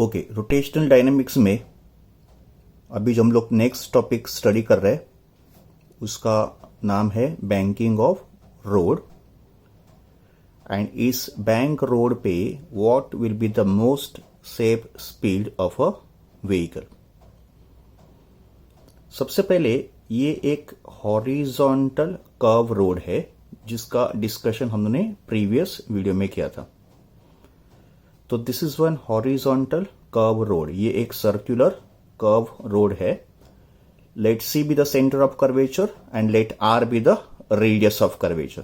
Okay, rotational dynamics में अभी जो हम लोग नेक्स्ट टॉपिक स्टडी कर रहे हैं उसका नाम है बैंकिंग ऑफ रोड। एंड इस बैंक रोड पे what will be the most safe speed of a vehicle. सबसे पहले ये एक हॉरिजॉन्टल कर्व रोड है जिसका डिस्कशन हमने प्रीवियस वीडियो में किया था। तो this is one horizontal curve road, ये एक सर्कुलर कर्व रोड है। Let C be the centre of curvature and let R be the radius of curvature.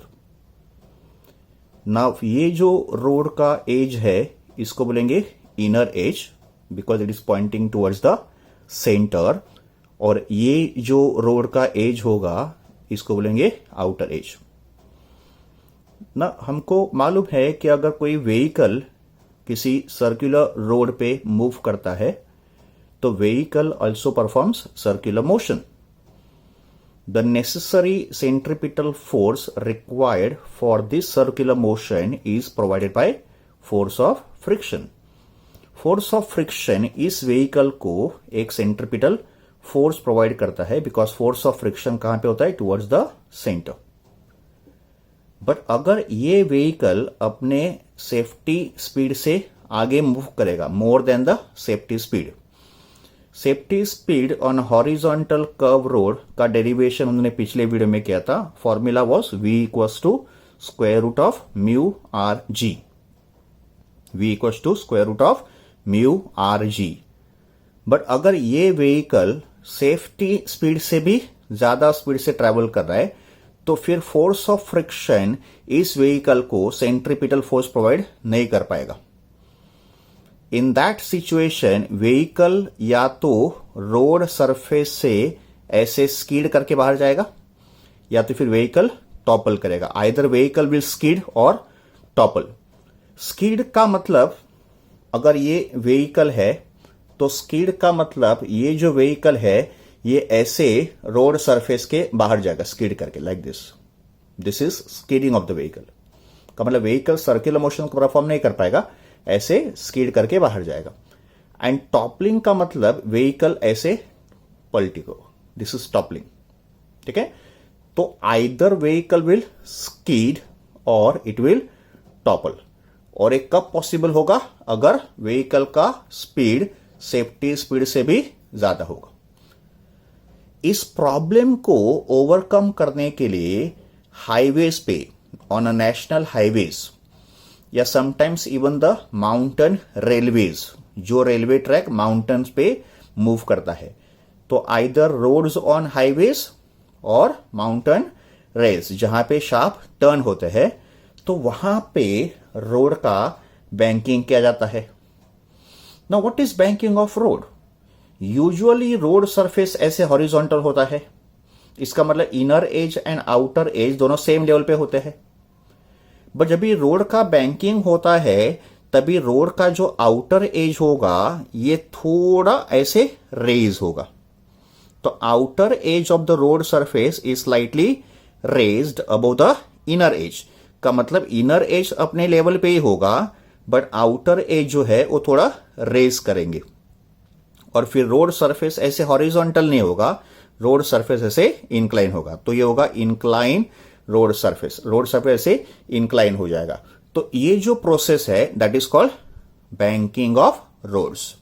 Now ये जो रोड का एज है इसको बोलेंगे inner edge because it is pointing towards the centre, और ये जो रोड का एज होगा इसको बोलेंगे आउटर एज। ना हमको मालूम है कि अगर कोई व्हीकल किसी सर्कुलर रोड पे मूव करता है तो vehicle also performs circular motion. The necessary centripetal force required for this circular motion is provided by force of friction. Force of friction इस व्हीकल को एक सेंट्रिपिटल फोर्स प्रोवाइड करता है बिकॉज फोर्स ऑफ फ्रिक्शन कहां पे होता है, towards the centre. But अगर ये व्हीकल अपने सेफ्टी स्पीड से आगे मूव करेगा more than the safety speed, safety speed on horizontal curve road का डेरिवेशन हमने पिछले वीडियो में किया था। Formula was v equals to square root of mu R G, v equals to square root of mu R G. But अगर ये vehicle safety speed से भी ज्यादा स्पीड से ट्रेवल कर रहा है तो फिर फोर्स ऑफ फ्रिक्शन इस व्हीकल को सेंट्रिपिटल फोर्स प्रोवाइड नहीं कर पाएगा। इन दैट सिचुएशन व्हीकल या तो रोड सरफेस से ऐसे स्कीड करके बाहर जाएगा या तो फिर व्हीकल टॉपल करेगा। आइदर व्हीकल विल स्कीड और टॉपल। स्कीड का मतलब अगर ये व्हीकल है तो स्कीड का मतलब ये जो व्हीकल है ये ऐसे रोड सरफेस के बाहर जाएगा स्कीड करके, like this. This is skidding of the vehicle का मतलब व्हीकल सर्कुलर मोशन को परफॉर्म नहीं कर पाएगा, ऐसे स्कीड करके बाहर जाएगा। एंड टॉपलिंग का मतलब व्हीकल ऐसे पलटेगा, दिस इज टॉपलिंग। ठीक है, तो आइदर व्हीकल विल स्कीड और इट विल टॉपल। और एक कब पॉसिबल होगा, अगर व्हीकल का स्पीड सेफ्टी स्पीड से भी ज्यादा होगा। इस प्रॉब्लम को ओवरकम करने के लिए हाईवेज पे, ऑन अ नेशनल हाईवेज या sometimes even the mountain railways, जो रेलवे ट्रैक माउंटेन्स पे मूव करता है, तो आइदर रोड्स ऑन हाईवेज और माउंटेन रेल्स जहां पे शार्प टर्न होते हैं तो वहां पे रोड का बैंकिंग किया जाता है। Now what is banking of road? Usually road surface ऐसे हॉरिजॉन्टल होता है, इसका मतलब inner as and outer as दोनों सेम लेवल पे होते हैं। बट जब भी रोड का बैंकिंग होता है तभी रोड का जो आउटर एज होगा ये थोड़ा ऐसे रेज होगा। तो outer edge of the road surface is slightly raised above the inner as, का मतलब इनर एज अपने लेवल पे ही होगा बट आउटर एज जो है वो थोड़ा रेज करेंगे। और फिर रोड सरफेस ऐसे हॉरिजॉन्टल नहीं होगा, रोड सरफेस ऐसे इंक्लाइन होगा। तो ये होगा incline road surface, road surface ऐसे इंक्लाइन हो जाएगा। तो ये जो प्रोसेस है that is called banking of roads.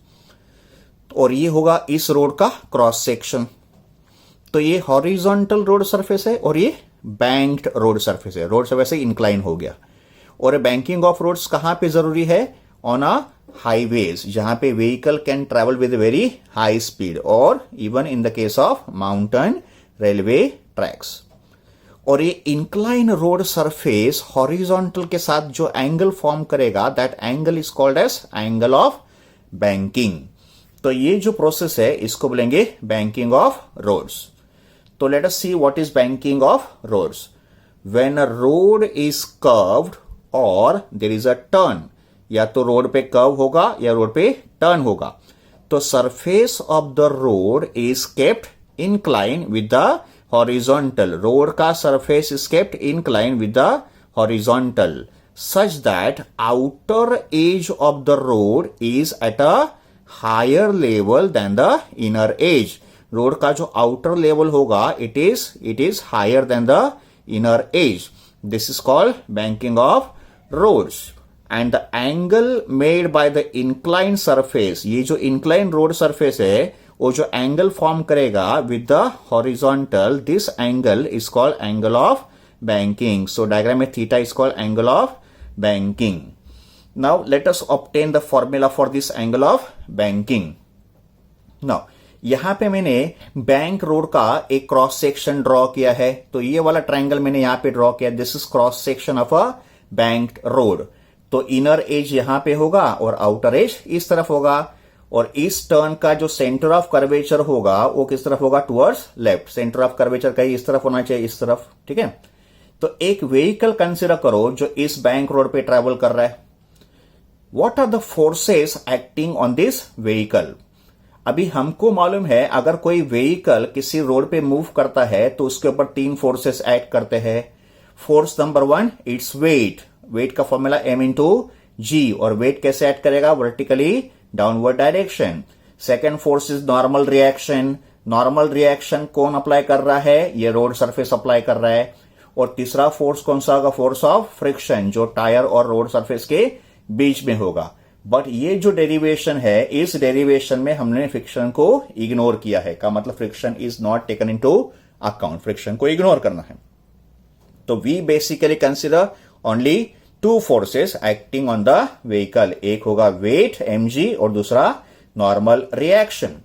और ये होगा इस रोड का क्रॉस सेक्शन। तो ये हॉरिजॉन्टल रोड सरफेस है और ये बैंक्ड रोड सरफेस है, रोड सरफेस से इंक्लाइन हो गया। और बैंकिंग ऑफ रोड्स कहां पे जरूरी है? ऑन अ हाईवेज जहां पे vehicle can travel with very high speed, और even in the case of mountain railway tracks. और ये इंक्लाइन रोड सरफेस हॉरिजॉन्टल के साथ जो एंगल फॉर्म करेगा that angle is called as angle of banking. तो ये जो प्रोसेस है इसको बोलेंगे बैंकिंग ऑफ रोड्स। तो let us see what is banking of roads. When a road is curved और देयर इज अ टर्न, या तो रोड पे कर्व होगा या रोड पे टर्न होगा, तो surface of the road is kept incline with the horizontal. Road का surface is kept incline with the horizontal such that outer edge of the road is at a higher level than the inner edge. Road का जो outer level होगा it is higher than the inner edge. This is called banking of roads. And the angle made by the incline surface, ये जो incline road surface है वो जो angle form करेगा with the horizontal, this angle is called angle of banking. So diagram में theta is called angle of banking. Now let us obtain the formula for this angle of banking. Now यहां पे मैंने bank road का एक cross section draw किया है, तो ये वाला ट्रायंगल मैंने यहां पे ड्रॉ किया। This is cross section of a bank road. तो इनर एज यहां पे होगा और आउटर एज इस तरफ होगा, और इस टर्न का जो सेंटर ऑफ कर्वेचर होगा वो किस तरफ होगा, towards left. Centre of curvature कहीं इस तरफ होना चाहिए, इस तरफ, ठीक है। तो एक व्हीकल कंसीडर करो जो इस बैंक रोड पे ट्रेवल कर रहा है। What are the forces acting on this vehicle? अभी हमको मालूम है अगर कोई व्हीकल किसी रोड पे मूव करता है तो उसके ऊपर 3 फोर्सेस एक्ट करते हैं। Force number 1 it's weight. Weight का फॉर्मूला m इंटू जी, और वेट कैसे एक्ट करेगा, vertically downward direction. Second force is normal reaction. Normal reaction कौन अप्लाई कर रहा है, ये रोड सरफेस अप्लाई कर रहा है। और तीसरा फोर्स कौन सा होगा, फोर्स ऑफ फ्रिक्शन, जो टायर और रोड सरफेस के बीच में होगा। बट ये जो डेरिवेशन है, इस डेरिवेशन में हमने फ्रिक्शन को इग्नोर किया है, का मतलब friction is not taken into account, friction को इग्नोर करना है। तो we basically consider only 2 forces acting on the vehicle. एक होगा वेट mg और दूसरा नॉर्मल रिएक्शन।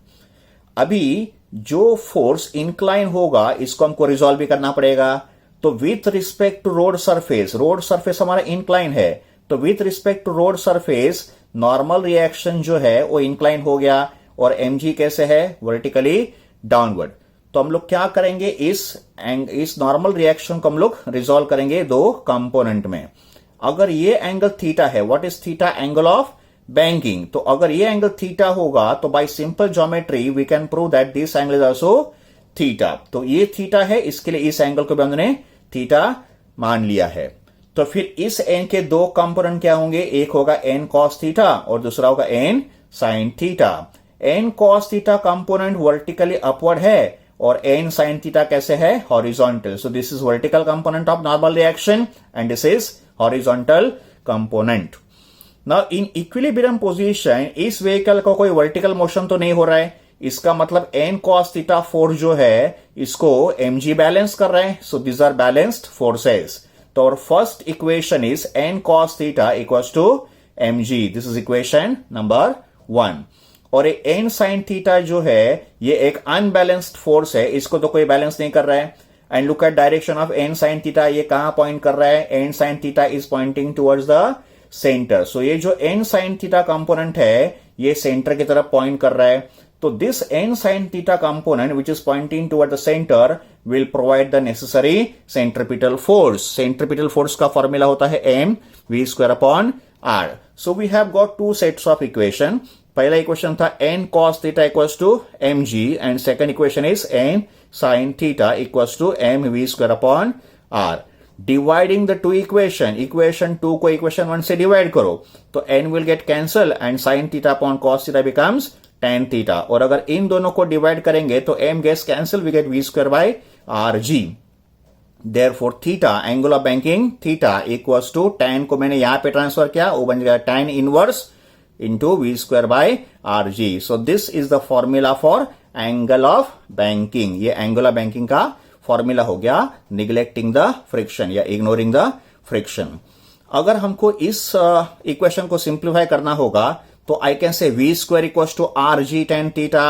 अभी जो फोर्स इंक्लाइन होगा इसको हमको रिजॉल्व भी करना पड़ेगा। तो with respect to road surface हमारा इंक्लाइन है, तो with respect to road surface normal reaction जो है वो इंक्लाइन हो गया, और mg कैसे है, वर्टिकली डाउनवर्ड। तो हम लोग क्या करेंगे, इस नॉर्मल रिएक्शन को हम लोग रिजॉल्व करेंगे 2 कंपोनेंट में। अगर ये एंगल थीटा है, what is theta, angle of banking. तो अगर ये एंगल थीटा होगा तो by simple geometry we can prove that this angle is also theta. तो ये थीटा है, इसके लिए इस एंगल को भी हमने थीटा मान लिया है। तो फिर इस एन के 2 कंपोनेंट क्या होंगे, एक होगा एन कॉस थीटा और दूसरा होगा N sine theta. N cos theta component vertically upward है और एन साइन थीटा कैसे है, horizontal. So this is vertical component of normal reaction and this is horizontal component. Now in equilibrium position इस vehicle का कोई vertical motion तो नहीं हो रहा है, इसका मतलब एन कॉस थीटा फोर्स जो है इसको mg बैलेंस कर रहा है। So this are balanced forces. तो और first equation is N cos theta equals to mg। This is equation number 1। और एन साइन थीटा जो है ये एक अनबैलेंस्ड फोर्स है, इसको तो कोई बैलेंस नहीं कर रहा है। And look at direction of N sine theta, ये कहां पॉइंट कर रहा है, N sine theta is pointing towards the centre. So ये जो एन साइन थीटा कंपोनेंट है ये सेंटर की तरफ पॉइंट कर रहा है। तो this N sine theta component which is pointing toward the centre will provide the necessary centripetal force. Centripetal force का फॉर्मूला होता है m v square upon r। So we have got 2 sets of equation. पहला equation था n cos theta equals to mg and second equation is n sin theta equals to m v square upon r। Dividing the 2 equation 2 को equation 1 से divide करो तो n will get cancel and sin theta upon cos theta becomes tan theta. और अगर इन दोनों को divide करेंगे तो m gets cancel, we get v square by rg। Therefore theta, angle of banking theta equals to tan को मैंने यहां पे ट्रांसफर किया, वो बन जाएगा tan inverse into v square by rg. So this is the formula for angle of banking. ये angle of banking का फॉर्मूला हो गया, neglecting the friction या ignoring the friction। अगर हमको इस इक्वेशन को सिंप्लीफाई करना होगा तो आई कैन से v square equals to rg tan theta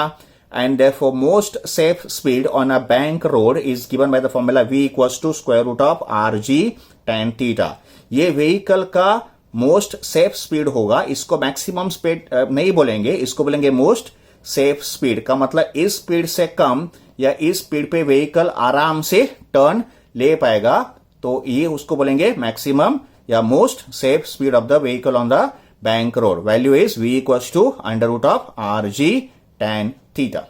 and therefore most safe speed on a bank road is given by the formula v equals to square root of rg tan theta। ये vehicle का most safe speed होगा, इसको maximum speed नहीं बोलेंगे, इसको बोलेंगे most safe speed. का मतलब इस स्पीड से कम या इस स्पीड पे व्हीकल आराम से टर्न ले पाएगा, तो ये उसको बोलेंगे मैक्सिमम या most safe speed of the vehicle on the bank road. Value is v equals to under root of rg tan theta.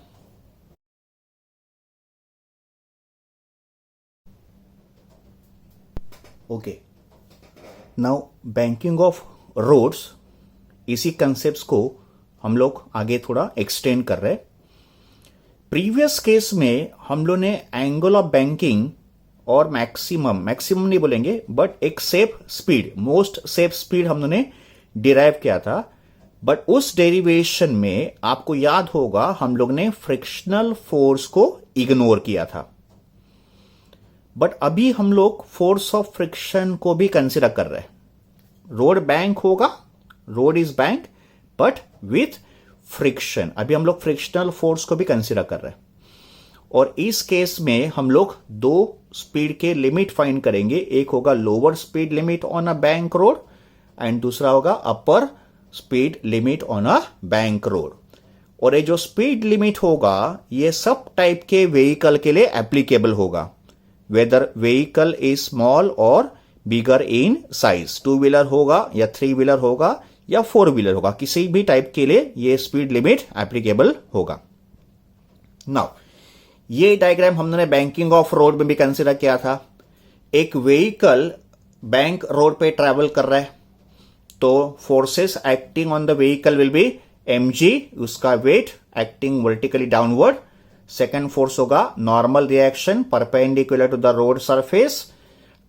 Okay, now banking of roads, इसी कंसेप्ट को हम लोग आगे थोड़ा एक्सटेंड कर रहे हैं। प्रीवियस केस में हम लोग ने एंगल ऑफ बैंकिंग और मैक्सिमम नहीं बोलेंगे बट एक safe speed, most safe speed हम लोग ने डिराइव किया था। बट उस डेरिवेशन में आपको याद होगा हम लोग ने फ्रिक्शनल फोर्स को इग्नोर किया था। बट अभी हम लोग फोर्स ऑफ फ्रिक्शन को भी कंसिडर कर रहे हैं। रोड बैंक होगा, road is bank but with friction. अभी हम लोग फ्रिक्शनल फोर्स को भी कंसिडर कर रहे हैं और इस केस में हम लोग दो स्पीड के लिमिट फाइंड करेंगे। एक होगा lower speed limit on a bank road एंड दूसरा होगा upper speed limit on a bank road. और ये जो स्पीड लिमिट होगा ये सब टाइप के व्हीकल के लिए एप्लीकेबल होगा, वेदर व्हीकल इज स्मॉल और बिगर इन साइज। 2 व्हीलर होगा या 3 व्हीलर होगा या 4 व्हीलर होगा, किसी भी टाइप के लिए ये स्पीड लिमिट एप्लीकेबल होगा। नाउ ये डायग्राम हमने बैंकिंग ऑफ रोड में भी कंसिडर किया था। एक व्हीकल बैंक रोड पे ट्रेवल कर रहा है तो forces acting on the vehicle will be mg, उसका weight acting vertically downward. Second force होगा normal reaction perpendicular to the road surface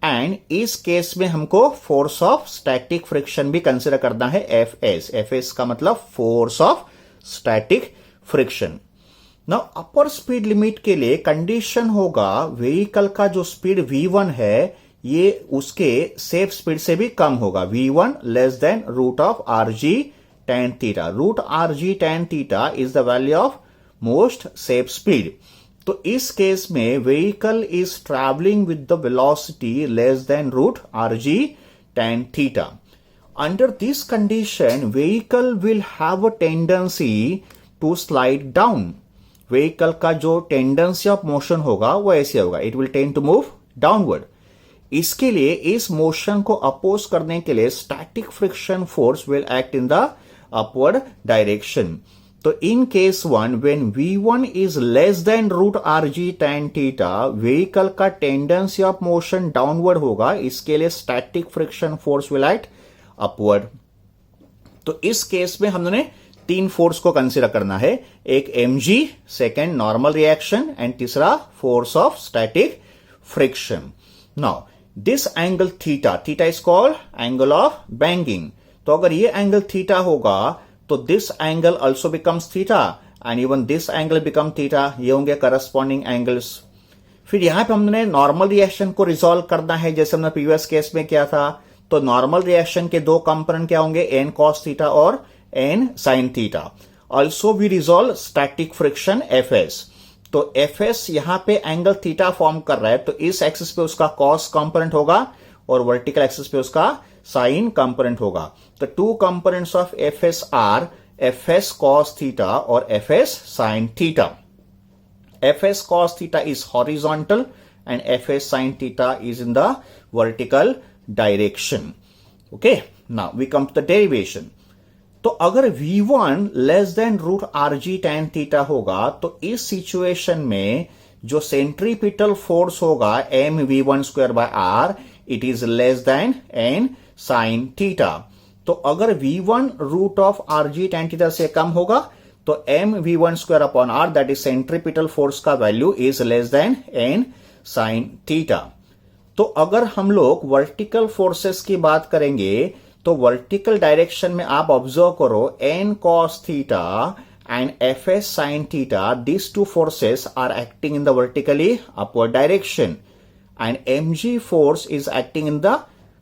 and इस केस में हमको फोर्स ऑफ स्टैटिक फ्रिक्शन भी कंसिडर करना है एफएस का मतलब force of static friction. Now upper speed limit के लिए कंडीशन होगा व्हीकल का जो स्पीड v1 है ये उसके सेफ स्पीड से भी कम होगा, v1 less than root of rg tan theta. Root rg tan theta is the value of most safe speed. तो इस केस में vehicle is travelling with the velocity less than root rg tan theta. Under this condition vehicle will have a tendency to slide down. Vehicle का जो tendency of motion होगा वो ऐसे होगा, it will tend to move downward. इसके लिए इस motion को अपोज करने के लिए static friction force will act in the upward direction. तो in case 1 when v1 is less than root rg tan theta vehicle का टेंडेंसी ऑफ मोशन डाउनवर्ड होगा, इसके लिए static friction force will act upward. तो इस case में हमने 3 force को कंसिडर करना है, एक mg, second normal reaction and तीसरा force of static friction. Now this angle theta is called angle of banking. तो अगर ये एंगल थीटा होगा तो this angle also becomes theta and even this angle become theta. ये होंगे corresponding angles. फिर यहां पे हमने नॉर्मल रिएक्शन को रिजॉल्व करना है जैसे हमने प्रीवियस केस में किया था। तो नॉर्मल रिएक्शन के दो कंपोनेंट क्या होंगे, n cos थीटा और n sin theta. Also we resolve static friction fs। तो fs यहां पे एंगल थीटा फॉर्म कर रहा है तो इस एक्सिस पे उसका cos कंपोनेंट होगा और वर्टिकल एक्सिस पे उसका साइन कंपोनेंट होगा। तो 2 components of fs are fs cos theta और fs sin theta. fs cos theta is horizontal and fs sin theta is in the vertical direction. Okay, now we come to the derivation. तो अगर v1 less than root rg tan theta होगा तो इस situation में जो centripetal force होगा mv1 square by r it is less than n sin theta. तो अगर v1 root of rg tan theta से कम होगा तो mv1 square upon r that is centripetal force का value is less than n sin theta. तो अगर हम लोग वर्टिकल फोर्सेस की बात करेंगे तो वर्टिकल डायरेक्शन में आप ऑब्जर्व करो n cos theta and fs sin theta, these two forces are acting in the vertically upward direction and mg force is acting in the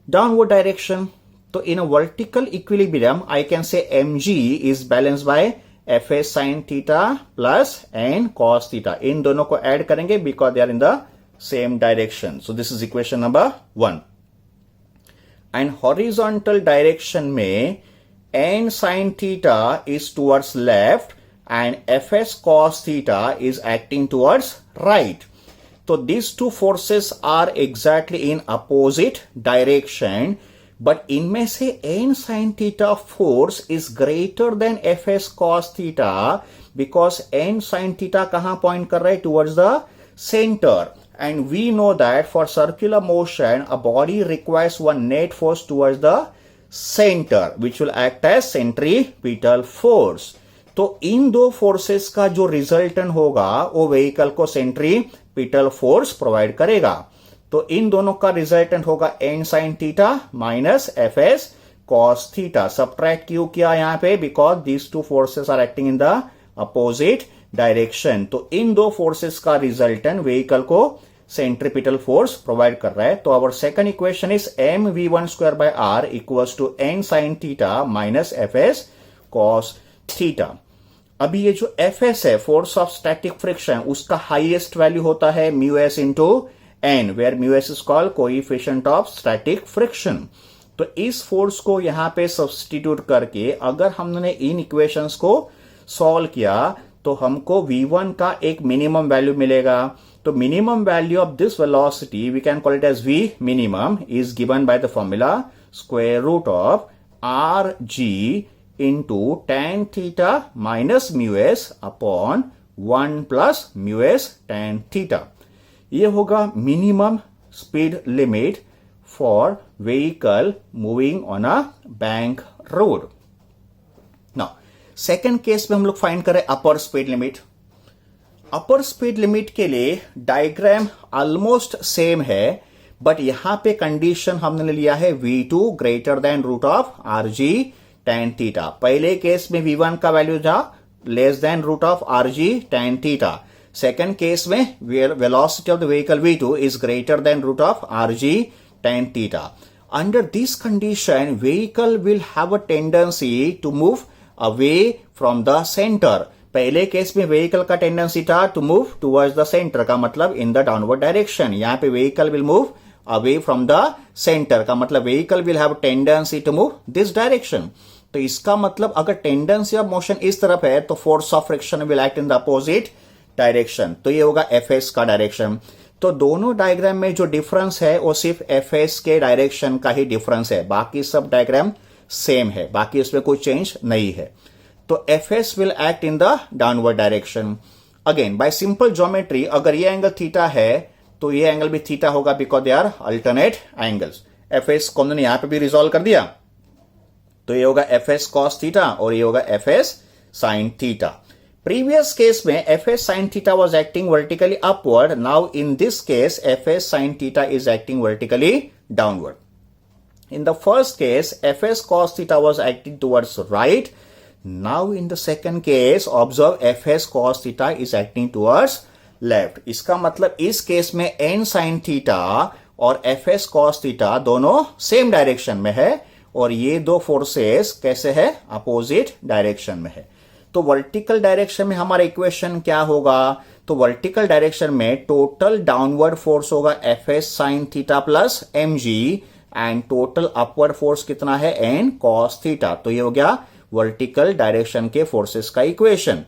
downward direction. So in a vertical equilibrium I can say mg is balanced by fs sin theta plus n cos theta. इन दोनों को add करेंगे because they are in the same direction. So this is equation number 1. And horizontal direction में n sin theta is towards left and fs cos theta is acting towards right. So these two forces are exactly in opposite direction, but इनमें से n sin theta force is greater than fs cos theta because n sin theta कहाँ point कर रहा है, towards the center. And we know that for circular motion a body requires one net force towards the center which will act as centripetal force. तो इन दो forces का जो resultant होगा वो व्हीकल को सेंट्रीपिटल फोर्स प्रोवाइड करेगा। तो इन दोनों का रिजल्टेंट होगा N sine theta minus F S cos theta. Subtract क्यों किया यहां पे? Because these two forces are acting in the opposite direction. तो इन दो फोर्सेस का रिजल्टेंट व्हीकल को सेंट्रीपिटल फोर्स प्रोवाइड कर रहा है। तो our second equation is M V one square by R equals to N sine theta minus F S cos theta. अभी ये जो एफ एस है, फोर्स ऑफ स्टैटिक फ्रिक्शन, उसका हाईएस्ट वैल्यू होता है mu S into N, where mu S is called coefficient of static friction. तो इस force को यहां पे सब्स्टिट्यूट करके अगर हमने इन इक्वेशंस को सॉल्व किया तो हमको v1 का एक मिनिमम वैल्यू मिलेगा। तो minimum value of this velocity we can call it as v minimum is given by the formula square root of R G into tan theta minus mu S upon 1 plus mu S tan theta. ये होगा minimum speed limit for vehicle moving on a bank road. Now second case में हम लोग find करें upper speed limit. Upper speed limit के लिए diagram almost same है, but यहां पे कंडीशन हमने लिया है v2 greater than root of R G tan theta. पहले केस में v1 का वैल्यू था less than root of R G tan theta. Second case में velocity of the vehicle v2 is greater than root of R G tan theta. Under this condition, vehicle will have a tendency to move away from the center. पहले case में vehicle का tendency था to move towards the centre, का मतलब in the downward direction. यहां पे vehicle will move away from the centre, का मतलब vehicle will have tendency to move this direction. तो इसका मतलब अगर टेंडेंसी ऑफ मोशन इस तरफ है तो force of friction will act in the opposite direction. तो ये होगा एफ एस का डायरेक्शन। तो दोनों डायग्राम में जो डिफरेंस है वो सिर्फ एफ एस के डायरेक्शन का ही डिफरेंस है, बाकी सब डायग्राम सेम है, बाकी उसमें कोई चेंज नहीं है। तो F S will act in the downward direction. Again bye simple geometry, अगर ये एंगल थीटा है तो ये एंगल भी थीटा होगा because they are alternate angles. F S को हमने यहां पे भी रिजोल्व कर दिया, तो ये होगा एफ एस कॉस थीटा और ये होगा F S sine theta. Previous case में fs sin theta was acting vertically upward. Now in this case fs sin theta is acting vertically downward. In the first case fs cos theta was acting towards right. Now in the second case observe fs cos theta is acting towards left. इसका मतलब इस case में n sin theta और fs cos theta दोनों same direction में है और ये दो फोर्सेस कैसे है? अपोजिट डायरेक्शन में है। तो वर्टिकल डायरेक्शन में हमारा इक्वेशन क्या होगा? तो वर्टिकल डायरेक्शन में टोटल डाउनवर्ड फोर्स होगा F S sine theta plus M G and total upward force कितना है? N cos theta. तो ये हो गया वर्टिकल डायरेक्शन के फोर्सेस का equation.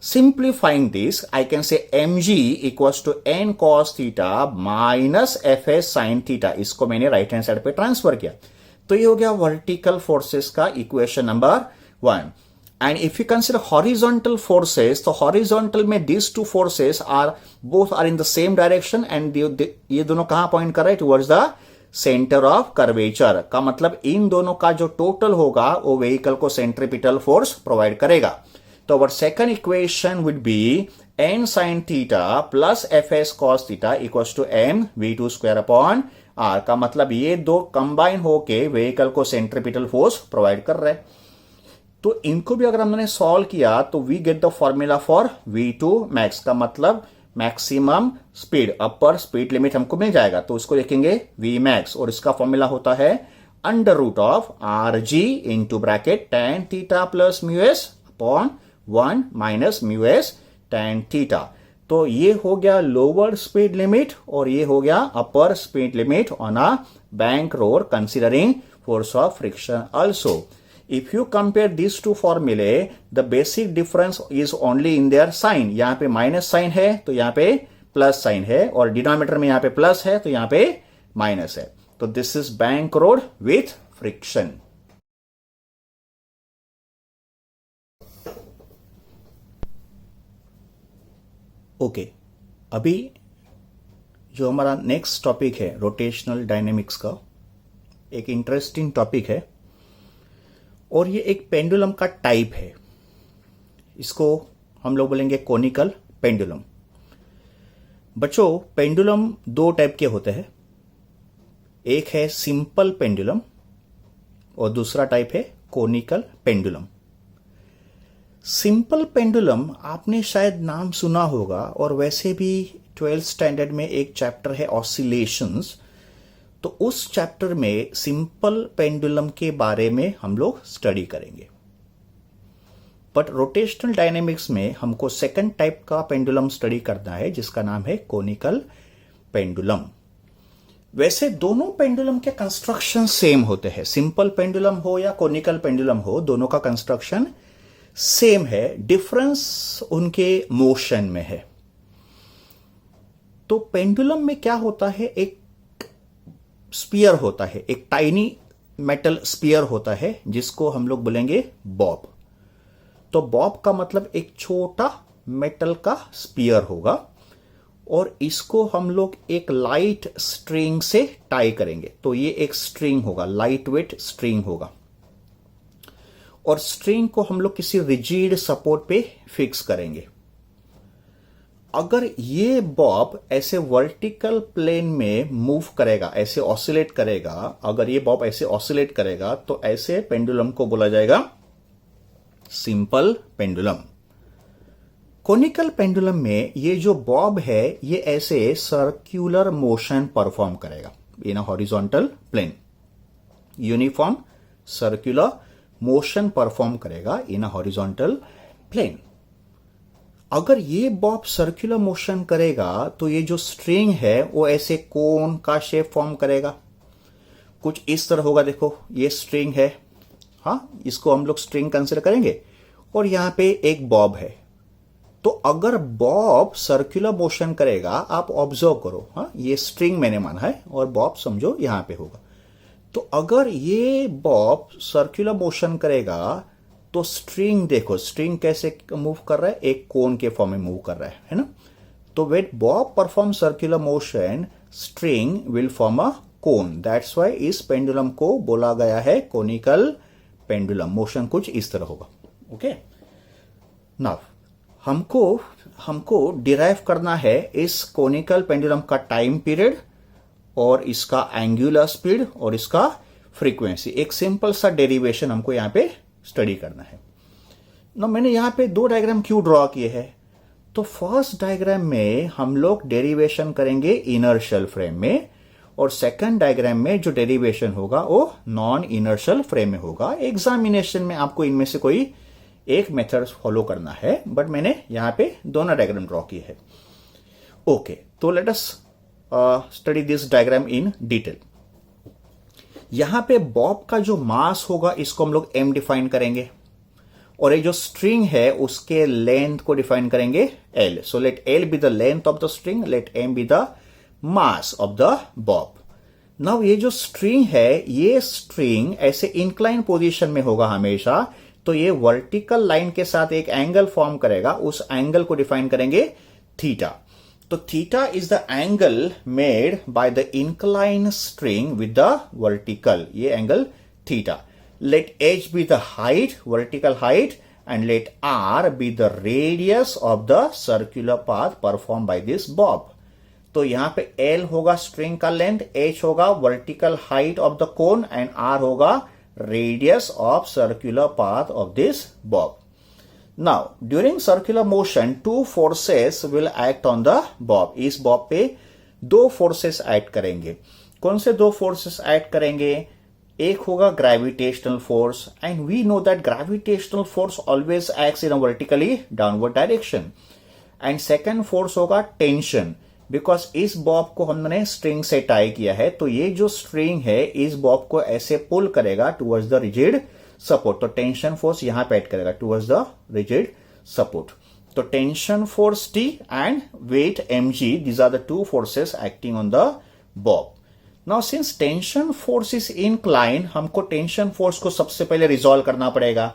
Simplifying this I can say M G equals to N cos theta minus F S sine theta. इसको मैंने राइट हैंड साइड पे ट्रांसफर किया, तो ये हो गया वर्टिकल फोर्सेस का equation number 1। And if you consider horizontal forces, तो horizontal में these two forces are both are in the same direction and ये दोनों कहां पॉइंट कर रहे हैं? towards the center of curvature। का मतलब इन दोनों का जो टोटल होगा वो व्हीकल को सेंट्रीपिटल फोर्स प्रोवाइड करेगा। तो our second equation would be n sin theta plus F S cos theta equals to m v2 square upon r। का मतलब ये दो कंबाइन होके व्हीकल को सेंट्रीपिटल फोर्स प्रोवाइड कर रहे हैं। तो इनको भी अगर हमने सॉल्व किया तो we get the formula for v2 max, का मतलब maximum speed, upper speed limit हमको मिल जाएगा। तो उसको लिखेंगे v मैक्स और इसका फॉर्मूला होता है under root of R G into bracket tan theta plus mu S upon 1 minus mu S tan theta. तो ये हो गया लोअर स्पीड लिमिट और ये हो गया upper speed limit on a bank road considering force of friction also. If you compare these two formulae, the basic difference is only in their sign. यहां पे माइनस साइन है तो यहां पे प्लस साइन है और डिनोमिनेटर में यहां पे प्लस है तो यहां पे माइनस है। तो this is bank road with friction. Okay, अभी जो हमारा नेक्स्ट टॉपिक है रोटेशनल डायनेमिक्स का, एक इंटरेस्टिंग टॉपिक है और ये एक पेंडुलम का टाइप है। इसको हम लोग बोलेंगे कोनिकल पेंडुलम। बच्चों, पेंडुलम दो टाइप के होते हैं, एक है सिंपल पेंडुलम और दूसरा टाइप है कोनिकल पेंडुलम। सिंपल पेंडुलम आपने शायद नाम सुना होगा, और वैसे भी 12th स्टैंडर्ड में एक चैप्टर है ऑसिलेशंस, तो उस चैप्टर में सिंपल पेंडुलम के बारे में हम लोग स्टडी करेंगे। बट रोटेशनल डायनेमिक्स में हमको सेकंड टाइप का पेंडुलम स्टडी करना है, जिसका नाम है कोनिकल पेंडुलम। वैसे दोनों पेंडुलम के कंस्ट्रक्शन सेम होते हैं, सिंपल पेंडुलम हो या कोनिकल पेंडुलम हो, दोनों का कंस्ट्रक्शन सेम है, डिफरेंस उनके मोशन में है। तो पेंडुलम में क्या होता है, एक स्पीयर होता है, एक टाइनी मेटल स्पीयर होता है, जिसको हम लोग बोलेंगे बॉब। तो बॉब का मतलब एक छोटा मेटल का स्पीयर होगा, और इसको हम लोग एक लाइट स्ट्रिंग से टाई करेंगे। तो ये एक स्ट्रिंग होगा, लाइट वेट स्ट्रिंग होगा, और स्ट्रिंग को हम लोग किसी रिजिड सपोर्ट पे फिक्स करेंगे। अगर ये बॉब ऐसे वर्टिकल प्लेन में मूव करेगा, ऐसे ऑसिलेट करेगा, अगर ये बॉब ऐसे ऑसिलेट करेगा, तो ऐसे पेंडुलम को बोला जाएगा सिंपल पेंडुलम। कोनिकल पेंडुलम में ये जो बॉब है, ये ऐसे सर्कुलर मोशन परफॉर्म करेगा in a horizontal plane, uniform circular motion perform करेगा इन अ हॉरिजॉन्टल प्लेन। अगर ये बॉब सर्कुलर मोशन करेगा, तो ये जो स्ट्रिंग है वो ऐसे कोन का शेप फॉर्म करेगा, कुछ इस तरह होगा। देखो ये स्ट्रिंग है, हाँ, इसको हम लोग स्ट्रिंग कंसिडर करेंगे, और यहां पे एक बॉब है। तो अगर बॉब सर्कुलर मोशन करेगा, आप ऑब्जर्व करो, हाँ, ये स्ट्रिंग मैंने माना है, और बॉब समझो यहां पे होगा। तो अगर ये बॉब सर्कुलर मोशन करेगा, तो स्ट्रिंग देखो, स्ट्रिंग कैसे मूव कर रहा है, एक कोन के फॉर्म में मूव कर रहा है ना। तो when Bob perform circular motion, string will form a cone. That's why इस पेंडुलम को बोला गया है कोनिकल पेंडुलम। मोशन कुछ इस तरह होगा। ओके, नाउ हमको डिराइव करना है इस कोनिकल पेंडुलम का टाइम पीरियड, और इसका एंगुलर स्पीड, और इसका फ्रीक्वेंसी। एक सिंपल सा डेरिवेशन हमको यहां पे स्टडी करना है ना। मैंने यहां पे दो डायग्राम क्यों ड्रॉ किए हैं? तो फर्स्ट डायग्राम में हम लोग डेरिवेशन करेंगे इनर्शियल फ्रेम में, और सेकंड डायग्राम में जो डेरिवेशन होगा वो नॉन इनर्शियल फ्रेम में होगा। एग्जामिनेशन में आपको इनमें से कोई एक मेथड फॉलो करना है, बट मैंने यहां पे दोनों डायग्राम ड्रॉ किए हैं। ओके, तो let us study this diagram in detail. यहां पे बॉब का जो मास होगा, इसको हम लोग m डिफाइन करेंगे, और ये जो स्ट्रिंग है उसके लेंथ को डिफाइन करेंगे l। So let l be the length of the string, let m be the mass of the bob. Now ये जो स्ट्रिंग है, ये स्ट्रिंग ऐसे इंक्लाइन पोजीशन में होगा हमेशा, तो ये वर्टिकल लाइन के साथ एक एंगल फॉर्म करेगा, उस एंगल को डिफाइन करेंगे थीटा। तो theta is the angle made by the incline string with the vertical, ये angle theta. Let h be the height, vertical height, and let r be the radius of the circular path perform by this bob. तो यहां पे l होगा string का length, h होगा vertical height of the cone, and r होगा radius of circular path of this bob. Now, during circular motion, two forces will act on the bob. इस Bob पे दो फोर्सेस एक्ट करेंगे। कौन से दो फोर्सेस एक्ट करेंगे? एक होगा gravitational force, and we know that gravitational force always acts in a vertically downward direction. And second force होगा टेंशन, बिकॉज इस बॉब को हमने स्ट्रिंग से टाई किया है, तो ये जो स्ट्रिंग है इस बॉब को ऐसे पुल करेगा टुवर्ड्स द रिजिड सपोर्ट। तो टेंशन फोर्स यहां पे एक्ट करेगा टुवर्ड्स द रिजिड सपोर्ट। तो tension force T and weight mg, these are the two forces acting on the bob. Now since tension force is inclined, हमको tension force को सबसे पहले resolve करना पड़ेगा।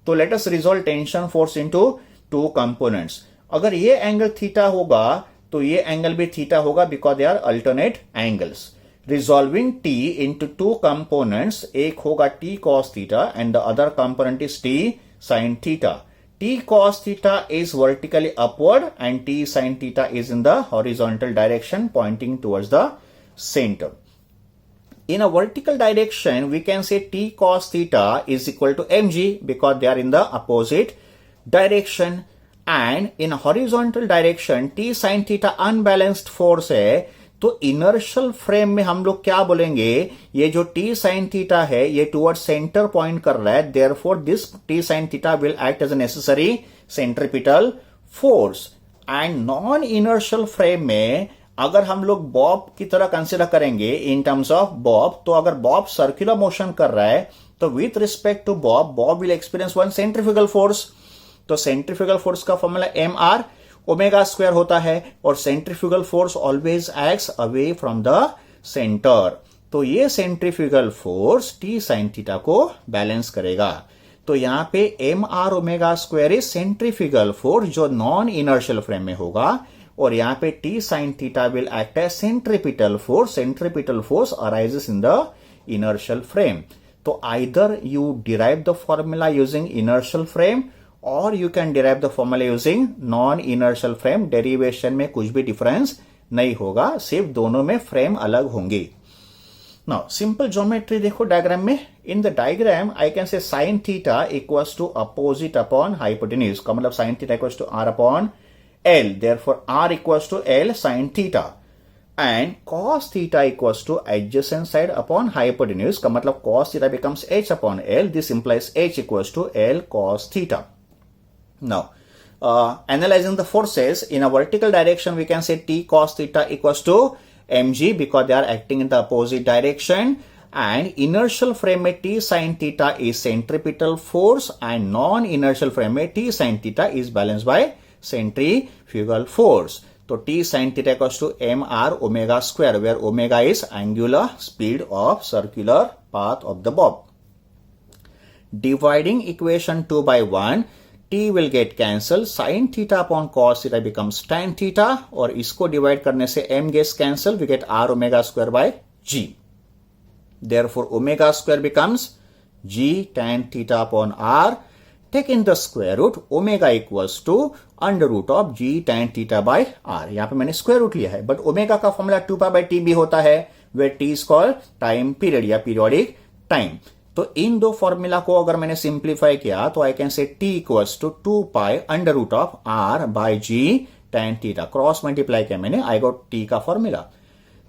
तो लेट अस resolve tension force into two components. अगर ये angle theta होगा तो ये एंगल भी थीटा होगा, because they are alternate angles. Resolving T into two components, एक होगा T cos theta and the other component is T sin theta. T cos theta is vertically upward and T sin theta is in the horizontal direction pointing towards the center. In a vertical direction, we can say T cos theta is equal to mg because they are in the opposite direction. And in a horizontal direction, T sin theta unbalanced force है, तो inertial frame में हम लोग क्या बोलेंगे, ये जो T sin theta है ये टुवर्ड सेंटर पॉइंट कर रहा है, therefore this T sin theta will act as a necessary centripetal force. And non inertial frame में अगर हम लोग बॉब की तरह कंसिडर करेंगे इन टर्म्स ऑफ बॉब, तो अगर बॉब सर्कुलर मोशन कर रहा है तो with respect to bob will experience one centrifugal force. तो सेंट्रीफ्यूगल फोर्स का फॉर्मूला mr ओमेगा स्क्वायर होता है और centrifugal force always acts away from the centre. तो ये centrifugal force T sin theta को बैलेंस करेगा. तो यहां पे mr omega square is centrifugal force जो नॉन इनर्शियल फ्रेम में होगा, और यहां पे T sin theta will act as centripetal force. Centripetal force arises in the inertial frame. तो either you derive the formula using inertial frame और you can derive the formula using non inertial frame. Derivation में कुछ भी difference नहीं होगा, सिर्फ दोनों में फ्रेम अलग होंगे. नाउ सिंपल ज्योमेट्री देखो डायग्राम में. In the diagram I can say sine theta equals to opposite upon hypotenuse. का मतलब sine theta equals to R upon L, therefore R equals to L sine theta. And cos theta equals to adjacent side upon hypotenuse. का मतलब cos theta becomes h upon L. This implies h equals to L cos theta. Now, analyzing the forces in a vertical direction, we can say T cos theta equals to mg because they are acting in the opposite direction. And inertial frame में T sin theta is centripetal force and non-inertial frame में T sin theta is balanced by centrifugal force. तो T sin theta equals to mr omega square, where omega is angular speed of circular path of the bob. Dividing equation 2 by 1, T will get cancel. Sin theta upon cos theta becomes tan theta, और इसको divide करने से m gets cancel. We get r omega square by g. Therefore, omega square becomes g tan theta upon r. Taking the square root, omega equals to under root of g tan theta by r. यहाँ पे मैंने square root लिया है, but omega का formula 2 by t भी होता है, where t is called time period या पीरियोडिक टाइम. तो इन दो फॉर्मूला को अगर मैंने सिंप्लीफाई किया तो I can say t equals to 2 pi under root of r by g tan theta. Cross multiply किया मैंने, आई गॉट t का formula.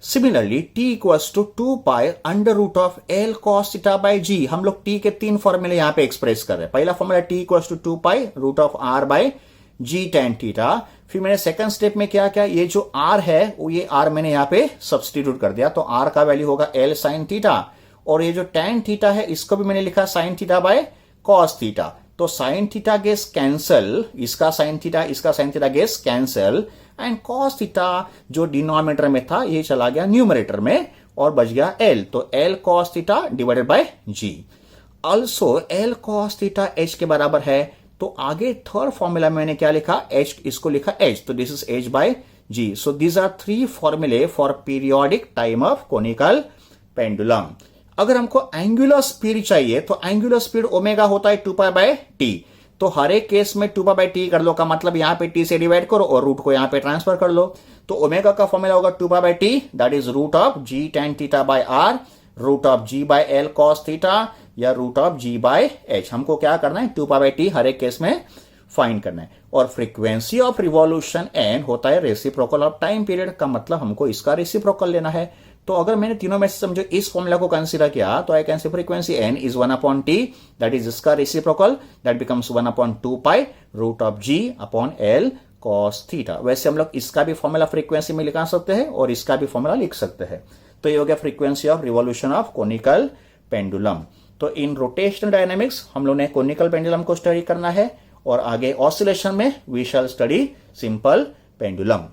Similarly t equals to 2 pi under root of l cos theta by g. हम लोग t के तीन फॉर्मूले यहां पे एक्सप्रेस कर रहे हैं. पहला formula t equals to 2 pi root of r by g tan theta. फिर मैंने सेकंड स्टेप में क्या किया, ये जो r है वो ये r मैंने यहां पे सब्स्टिट्यूट कर दिया, तो r का वैल्यू होगा l sin थीटा, और ये जो tan थीटा है इसको भी मैंने लिखा sin theta by cos theta. तो sin थीटा गेस कैंसल, इसका sin theta gets cancel, and cos theta जो डिनोमिनेटर में था ये चला गया न्यूमरेटर में और बच गया l. तो l cos theta divided by g. Also l cos theta h के बराबर है. तो आगे थर्ड फॉर्मूला में मैंने क्या लिखा, h, इसको लिखा h, तो this is h by g. So these are three फॉर्मूले for periodic time of conical pendulum. अगर हमको एंगुलर स्पीड चाहिए तो एंगुलर स्पीड ओमेगा होता है 2 पाई बाय टी. तो हर एक केस में 2 पाई बाय टी कर लो, का मतलब यहां पे टी से डिवाइड करो और रूट को यहां पे ट्रांसफर कर लो. तो ओमेगा का फॉर्मूला होगा 2 pi by T, that is root of G tan theta by R, root of G by L cos theta, या root of G by H. हमको क्या करना है, 2 पाई बाय टी हर एक केस में फाइंड करना है. और फ्रीक्वेंसी ऑफ रिवॉल्यूशन एन होता है रेसिप्रोकल ऑफ टाइम पीरियड, का मतलब हमको इसका रेसिप्रोकल लेना है. तो अगर मैंने तीनों में से समझो इस फॉर्मूला को कंसीडर किया तो I can say frequency n is 1 upon T, that is इसका reciprocal, that becomes 1 upon 2 pi root of g upon l cos theta. वैसे हम लोग इसका भी फॉर्मूला फ्रीक्वेंसी में लिखा सकते हैं और इसका भी फॉर्मूला लिख सकते हैं. तो ये हो गया frequency of revolution of conical pendulum. तो इन रोटेशनल डायनामिक्स हम लोग ने कोनिकल पेंडुलम को स्टडी करना है, और आगे ऑसिलेशन में we shall study simple pendulum.